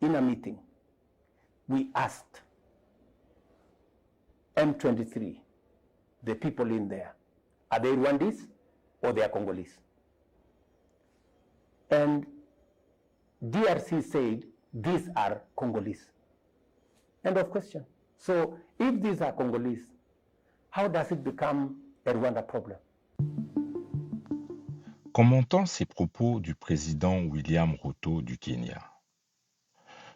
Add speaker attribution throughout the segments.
Speaker 1: in a meeting, we asked M23, the people in there, are they Rwandese or they are Congolese? And DRC said, these are Congolese. End of question. So if these are Congolese, how does it become a Rwanda problem?
Speaker 2: Commentant ces propos du président William Ruto du Kenya.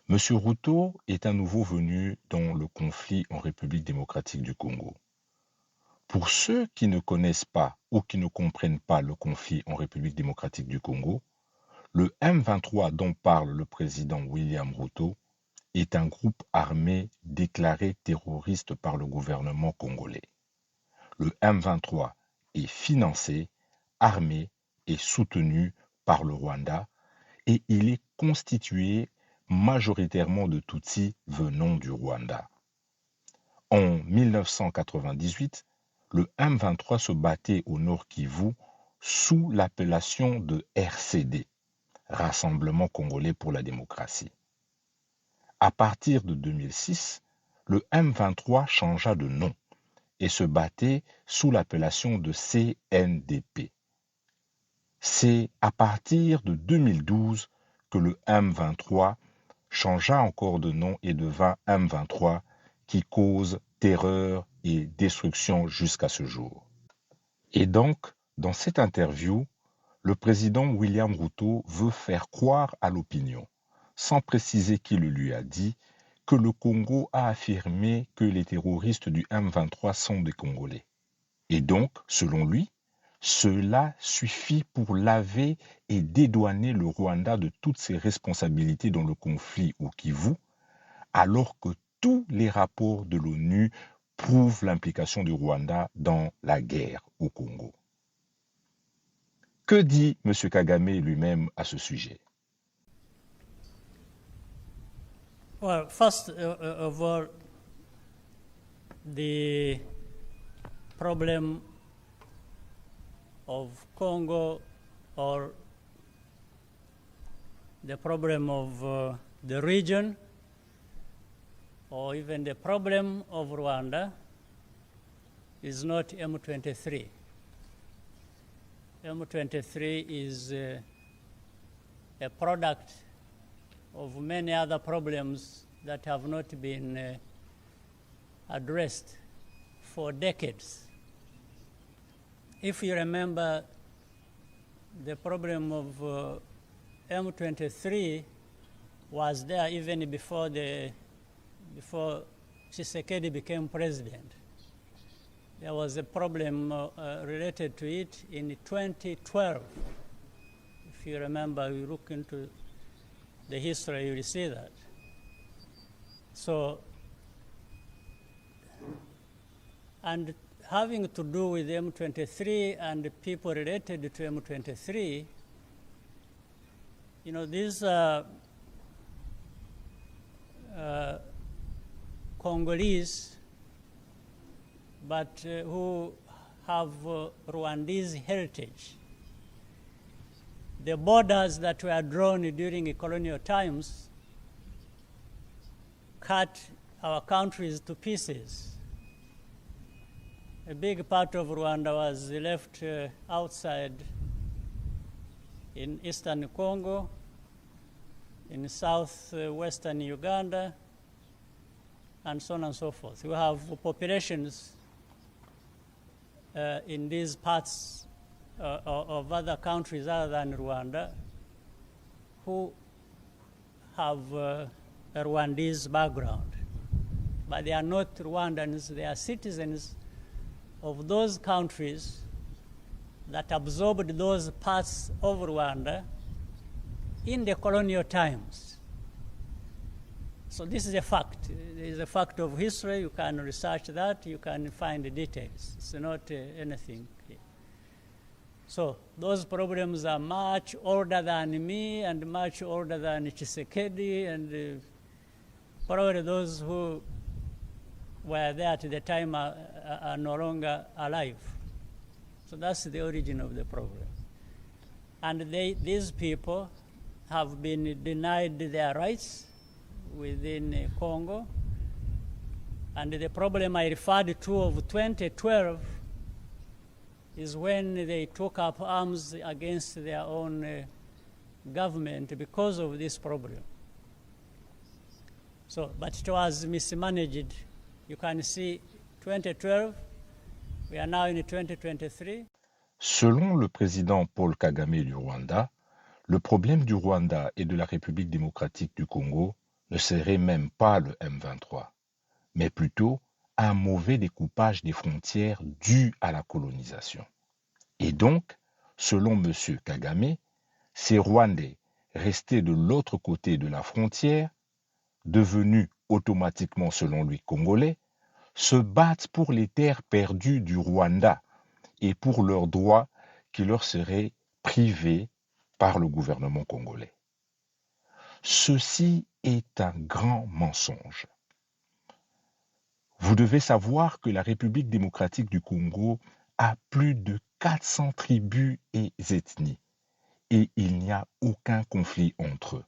Speaker 2: M. Ruto est un nouveau venu dans le conflit en République démocratique du Congo. Pour ceux qui ne connaissent pas ou qui ne comprennent pas le conflit en République démocratique du Congo, le M23 dont parle le président William Ruto est un groupe armé déclaré terroriste par le gouvernement congolais. Le M23 est financé, armé et soutenu par le Rwanda et il est constitué majoritairement de Tutsis venant du Rwanda. En 1998, le M23 se battait au Nord Kivu sous l'appellation de RCD, Rassemblement congolais pour la démocratie. À partir de 2006, le M23 changea de nom et se battait sous l'appellation de CNDP. C'est à partir de 2012 que le M23 changea encore de nom et devint M23 qui cause terreur et destruction jusqu'à ce jour. Et donc, dans cette interview, le président William Ruto veut faire croire à l'opinion, sans préciser qui le lui a dit, que le Congo a affirmé que les terroristes du M23 sont des Congolais. Et donc, selon lui, cela suffit pour laver et dédouaner le Rwanda de toutes ses responsabilités dans le conflit au Kivu, alors que tous les rapports de l'ONU prouvent l'implication du Rwanda dans la guerre au Congo. Que dit M. Kagame lui-même à ce sujet?
Speaker 3: Well, first of all, the problem of Congo or the problem of the region or even the problem of Rwanda is not M23. M23 is a product of many other problems that have not been addressed for decades. If you remember, the problem of M23 was there even before Tshisekedi became president. There was a problem related to it in 2012. If you remember, you look into the history, you will see that. So, and having to do with M23 and the people related to M23, you know, these Congolese, but who have Rwandese heritage. The borders that were drawn during colonial times cut our countries to pieces. A big part of Rwanda was left outside in eastern Congo, in southwestern Uganda, and so on and so forth. We have populations in these parts of other countries other than Rwanda who have a Rwandese background. But they are not Rwandans, they are citizens of those countries that absorbed those parts of Rwanda in the colonial times. So this is a fact. It is a fact of history. You can research that. You can find the details. It's not anything. So those problems are much older than me and much older than Tshisekedi and probably those who were there at the time are no longer alive. So that's the origin of the problem. And these people have been denied their rights within Congo. And the problem I referred to of 2012 is when they took up arms against their own government because of this problem. So, but it was mismanaged. You can see 2012, we are now in 2023.
Speaker 2: Selon le président Paul Kagame du Rwanda, le problème du Rwanda et de la République démocratique du Congo ne serait même pas le M23, mais plutôt un mauvais découpage des frontières dû à la colonisation. Et donc, selon M. Kagame, ces Rwandais restés de l'autre côté de la frontière, devenus automatiquement, selon lui, Congolais, se battent pour les terres perdues du Rwanda et pour leurs droits qui leur seraient privés par le gouvernement congolais. Ceci est un grand mensonge. Vous devez savoir que la République démocratique du Congo a plus de 400 tribus et ethnies et il n'y a aucun conflit entre eux.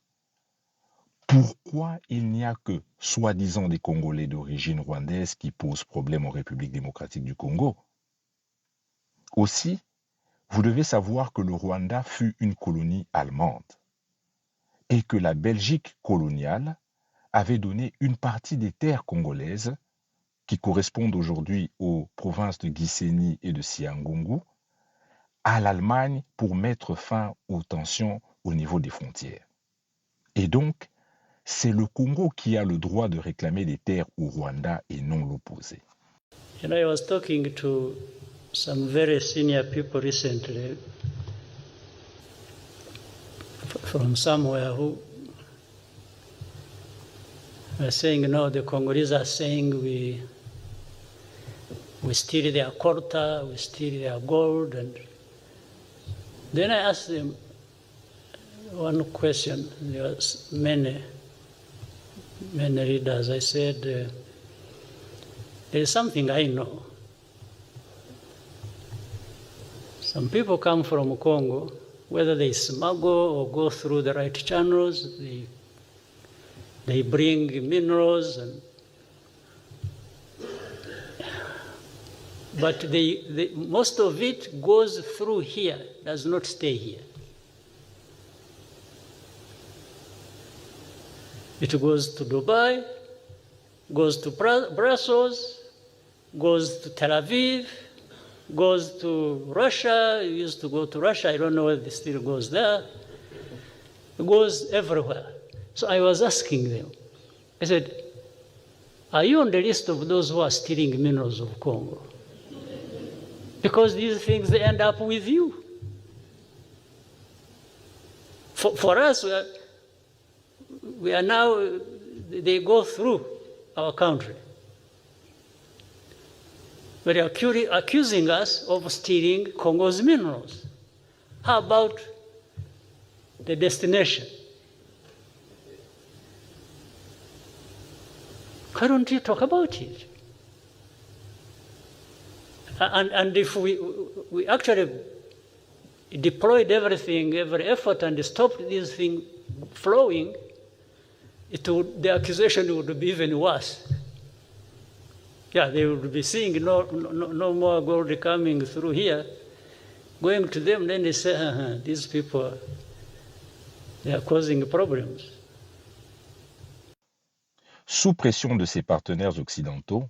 Speaker 2: Pourquoi il n'y a que, soi-disant, des Congolais d'origine rwandaise qui posent problème en République démocratique du Congo? Aussi, vous devez savoir que le Rwanda fut une colonie allemande et que la Belgique coloniale avait donné une partie des terres congolaises qui correspondent aujourd'hui aux provinces de Gisenyi et de Siangungu à l'Allemagne pour mettre fin aux tensions au niveau des frontières. Et donc, c'est le Congo qui a le droit de réclamer des terres au Rwanda et non l'opposé.
Speaker 3: You know, I was talking to some very senior people recently from somewhere who are saying, no, the Congolese are saying we steal their colta, we steal their gold. And then I asked them one question. There was many readers. I said, there is something I know. Some people come from Congo, whether they smuggle or go through the right channels, they bring minerals, but most of it goes through here, does not stay here. It goes to Dubai, goes to Brussels, goes to Tel Aviv, goes to Russia. It used to go to Russia. I don't know whether it still goes there. It goes everywhere. So I was asking them, I said, are you on the list of those who are stealing minerals of Congo? Because these things, they end up with you. For us, we are now, they go through our country. But they are accusing us of stealing Congo's minerals. How about the destination? Why don't you talk about it? And if we actually deployed everything, every effort, and stopped this thing flowing, the accusation would be even worse. Yeah, they would be seeing no more gold coming through here, going to them, then they say, these people, they are causing problems.
Speaker 2: Sous pression de ses partenaires occidentaux,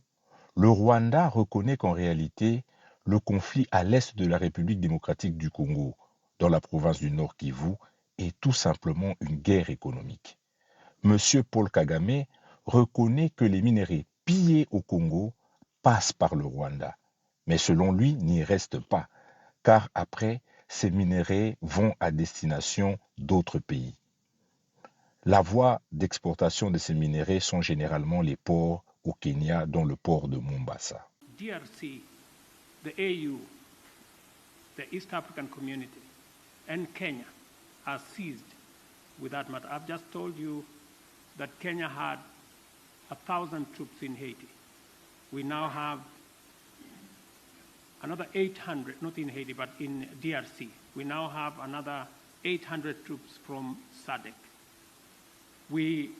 Speaker 2: le Rwanda reconnaît qu'en réalité, le conflit à l'est de la République démocratique du Congo, dans la province du Nord Kivu, est tout simplement une guerre économique. Monsieur Paul Kagame reconnaît que les minerais pillés au Congo passent par le Rwanda, mais selon lui, n'y restent pas, car après, ces minerais vont à destination d'autres pays. La voie d'exportation de ces minerais sont généralement les ports au Kenya, dont le port de Mombasa.
Speaker 4: DRC, the AU, the East African Community, and Kenya are seized with that matter. I've just told you that Kenya had 1,000 troops in Haiti. We now have another 800, not in Haiti, but in DRC. We now have another 800 troops from SADC. We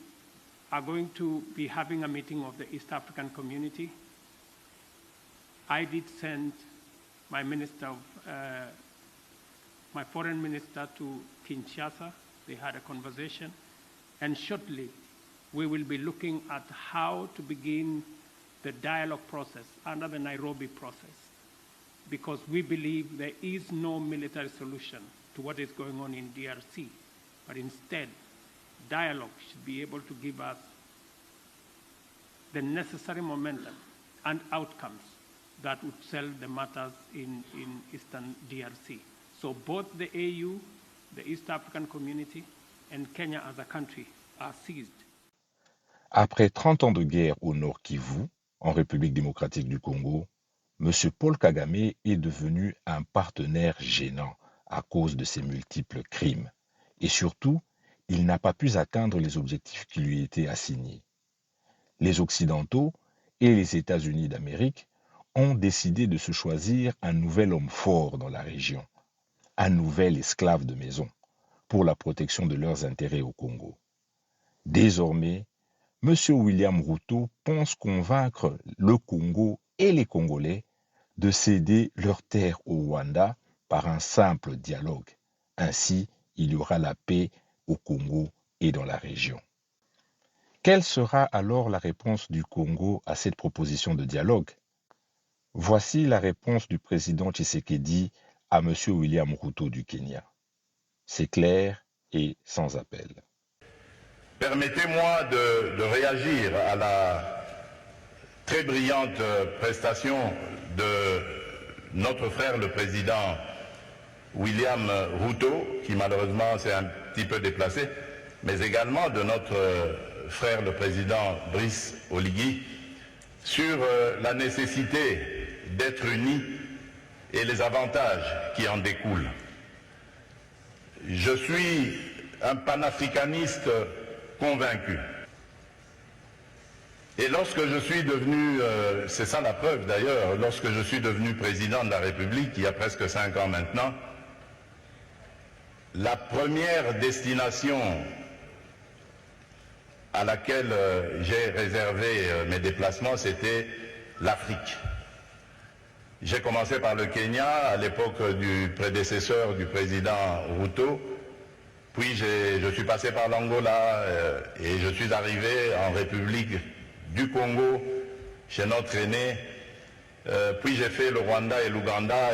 Speaker 4: are going to be having a meeting of the East African Community. I did send my my foreign minister to Kinshasa. They had a conversation, and shortly we will be looking at how to begin the dialogue process under the Nairobi process, because we believe there is no military solution to what is going on in DRC, but instead, dialogue should be able to give us the necessary momentum and outcomes that would settle the matters in Eastern DRC. So both the AU, the East African Community, and Kenya as a country are seized.
Speaker 2: Après 30 ans de guerre au Nord Kivu, en République démocratique du Congo, M. Paul Kagame est devenu un partenaire gênant à cause de ses multiples crimes. Et surtout, il n'a pas pu atteindre les objectifs qui lui étaient assignés. Les Occidentaux et les États-Unis d'Amérique ont décidé de se choisir un nouvel homme fort dans la région, un nouvel esclave de maison, pour la protection de leurs intérêts au Congo. Désormais, M. William Ruto pense convaincre le Congo et les Congolais de céder leurs terres au Rwanda par un simple dialogue. Ainsi, il y aura la paix au Congo et dans la région. Quelle sera alors la réponse du Congo à cette proposition de dialogue? Voici la réponse du président Tshisekedi à M. William Ruto du Kenya. C'est clair et sans appel.
Speaker 5: Permettez-moi de réagir à la très brillante prestation de notre frère le président William Ruto, qui malheureusement s'est un petit peu déplacé, mais également de notre frère le président Brice Oligui, sur la nécessité d'être unis et les avantages qui en découlent. Je suis un panafricaniste convaincu. Et lorsque je suis devenu, c'est ça la preuve d'ailleurs, lorsque je suis devenu président de la République, il y a presque 5 ans maintenant, la première destination à laquelle j'ai réservé mes déplacements, c'était l'Afrique. J'ai commencé par le Kenya, à l'époque du prédécesseur du président Ruto, puis je suis passé par l'Angola et je suis arrivé en République du Congo, chez notre aîné, puis j'ai fait le Rwanda et l'Ouganda.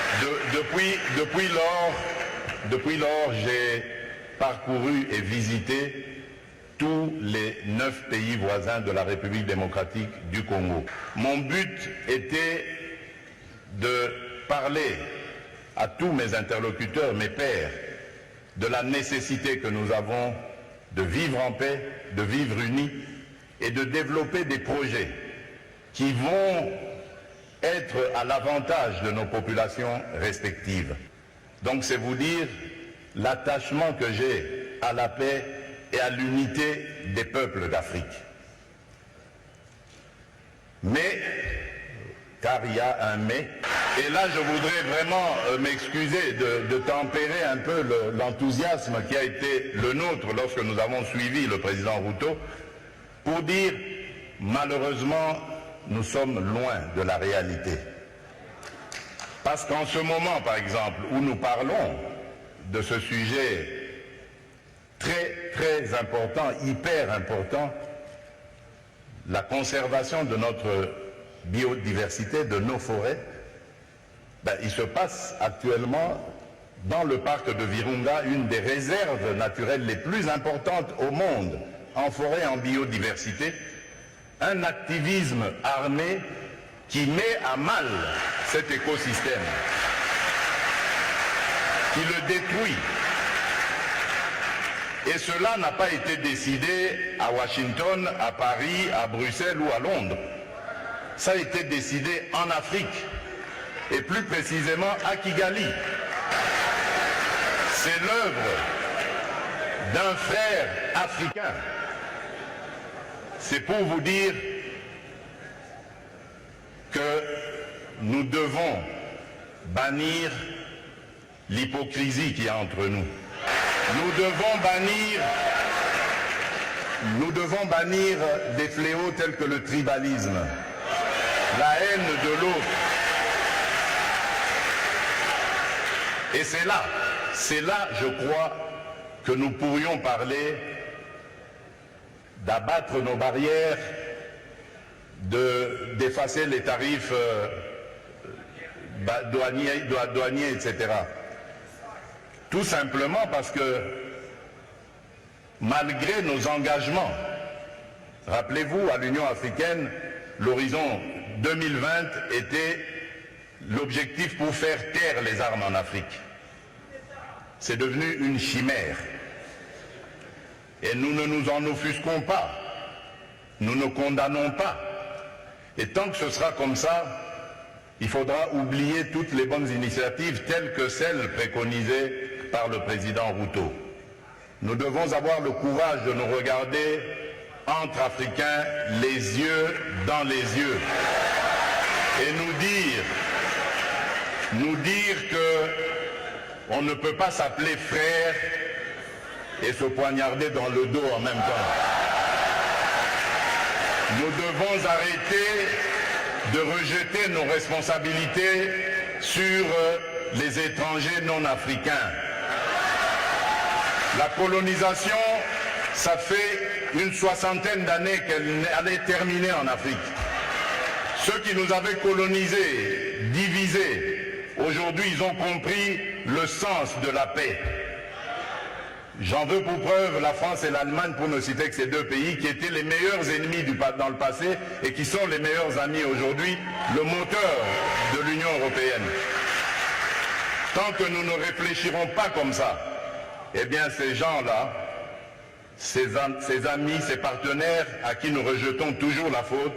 Speaker 5: Depuis lors, j'ai parcouru et visité tous les 9 pays voisins de la République démocratique du Congo. Mon but était de parler à tous mes interlocuteurs, mes pairs, de la nécessité que nous avons de vivre en paix, de vivre unis et de développer des projets qui vont être à l'avantage de nos populations respectives. Donc c'est vous dire l'attachement que j'ai à la paix et à l'unité des peuples d'Afrique. Mais, car il y a un mais, et là je voudrais vraiment m'excuser de tempérer un peu l'enthousiasme qui a été le nôtre lorsque nous avons suivi le président Ruto, pour dire malheureusement nous sommes loin de la réalité. Parce qu'en ce moment, par exemple, où nous parlons de ce sujet très important, hyper important, la conservation de notre biodiversité, de nos forêts, il se passe actuellement dans le parc de Virunga une des réserves naturelles les plus importantes au monde, en forêt, en biodiversité, un activisme armé qui met à mal cet écosystème, qui le détruit. Et cela n'a pas été décidé à Washington, à Paris, à Bruxelles ou à Londres. Ça a été décidé en Afrique, et plus précisément à Kigali. C'est l'œuvre d'un frère africain. C'est pour vous dire que nous devons bannir l'hypocrisie qui est entre nous. Nous devons bannir Nous devons bannir des fléaux tels que le tribalisme, la haine de l'autre. Et c'est là, je crois, que nous pourrions parler d'abattre nos barrières, d'effacer les tarifs douaniers, etc. Tout simplement parce que malgré nos engagements, rappelez-vous, à l'Union africaine, l'horizon 2020 était l'objectif pour faire taire les armes en Afrique. C'est devenu une chimère. Et nous ne nous en offusquons pas. Nous ne condamnons pas. Et tant que ce sera comme ça, il faudra oublier toutes les bonnes initiatives telles que celles préconisées par le président Ruto. Nous devons avoir le courage de nous regarder entre Africains, les yeux dans les yeux, et nous dire que on ne peut pas s'appeler frère et se poignarder dans le dos en même temps. Nous devons arrêter de rejeter nos responsabilités sur les étrangers non africains. La colonisation, ça fait une 60aine d'années qu'elle allait terminer en Afrique. Ceux qui nous avaient colonisés, divisés, aujourd'hui ils ont compris le sens de la paix. J'en veux pour preuve la France et l'Allemagne, pour ne citer que ces deux pays qui étaient les meilleurs ennemis dans le passé et qui sont les meilleurs amis aujourd'hui, le moteur de l'Union européenne. Tant que nous ne réfléchirons pas comme ça, eh bien ces gens-là, ces amis, ces partenaires à qui nous rejetons toujours la faute,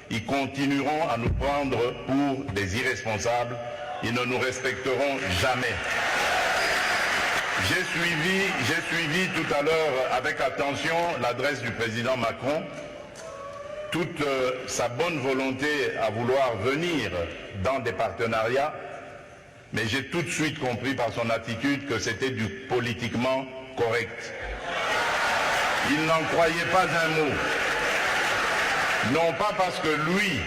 Speaker 5: ils continueront à nous prendre pour des irresponsables, ils ne nous respecteront jamais. J'ai suivi tout à l'heure avec attention l'adresse du président Macron, toute sa bonne volonté à vouloir venir dans des partenariats, mais j'ai tout de suite compris par son attitude que c'était du politiquement correct. Il n'en croyait pas un mot. Non pas parce que lui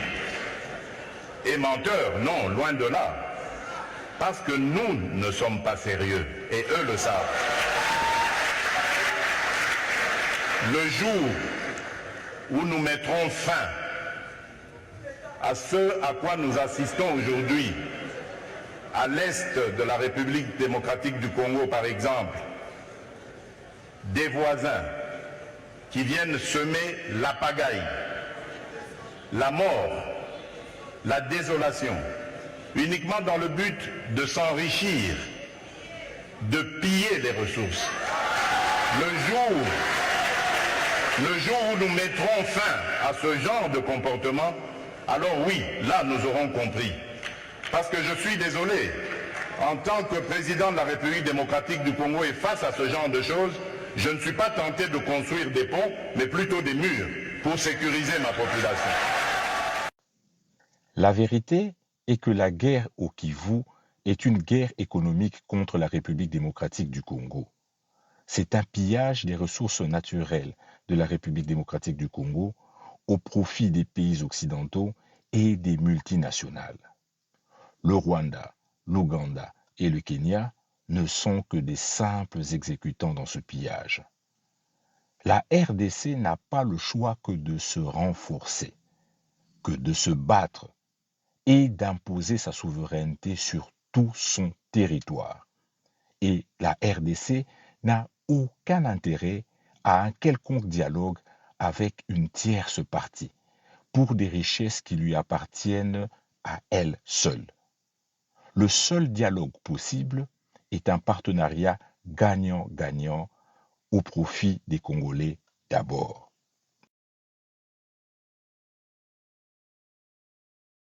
Speaker 5: est menteur, non, loin de là. Parce que nous ne sommes pas sérieux, et eux le savent. Le jour où nous mettrons fin à ce à quoi nous assistons aujourd'hui, à l'est de la République démocratique du Congo par exemple, des voisins qui viennent semer la pagaille, la mort, la désolation, uniquement dans le but de s'enrichir, de piller les ressources. Le jour où nous mettrons fin à ce genre de comportement, alors oui, là nous aurons compris. Parce que je suis désolé, en tant que président de la République démocratique du Congo et face à ce genre de choses, je ne suis pas tenté de construire des ponts, mais plutôt des murs pour sécuriser ma population.
Speaker 2: La vérité est que la guerre au Kivu est une guerre économique contre la République démocratique du Congo. C'est un pillage des ressources naturelles de la République démocratique du Congo au profit des pays occidentaux et des multinationales. Le Rwanda, l'Ouganda et le Kenya ne sont que des simples exécutants dans ce pillage. La RDC n'a pas le choix que de se renforcer, que de se battre et d'imposer sa souveraineté sur tout son territoire. Et la RDC n'a aucun intérêt à un quelconque dialogue avec une tierce partie pour des richesses qui lui appartiennent à elle seule. Le seul dialogue possible est un partenariat gagnant-gagnant au profit des Congolais d'abord.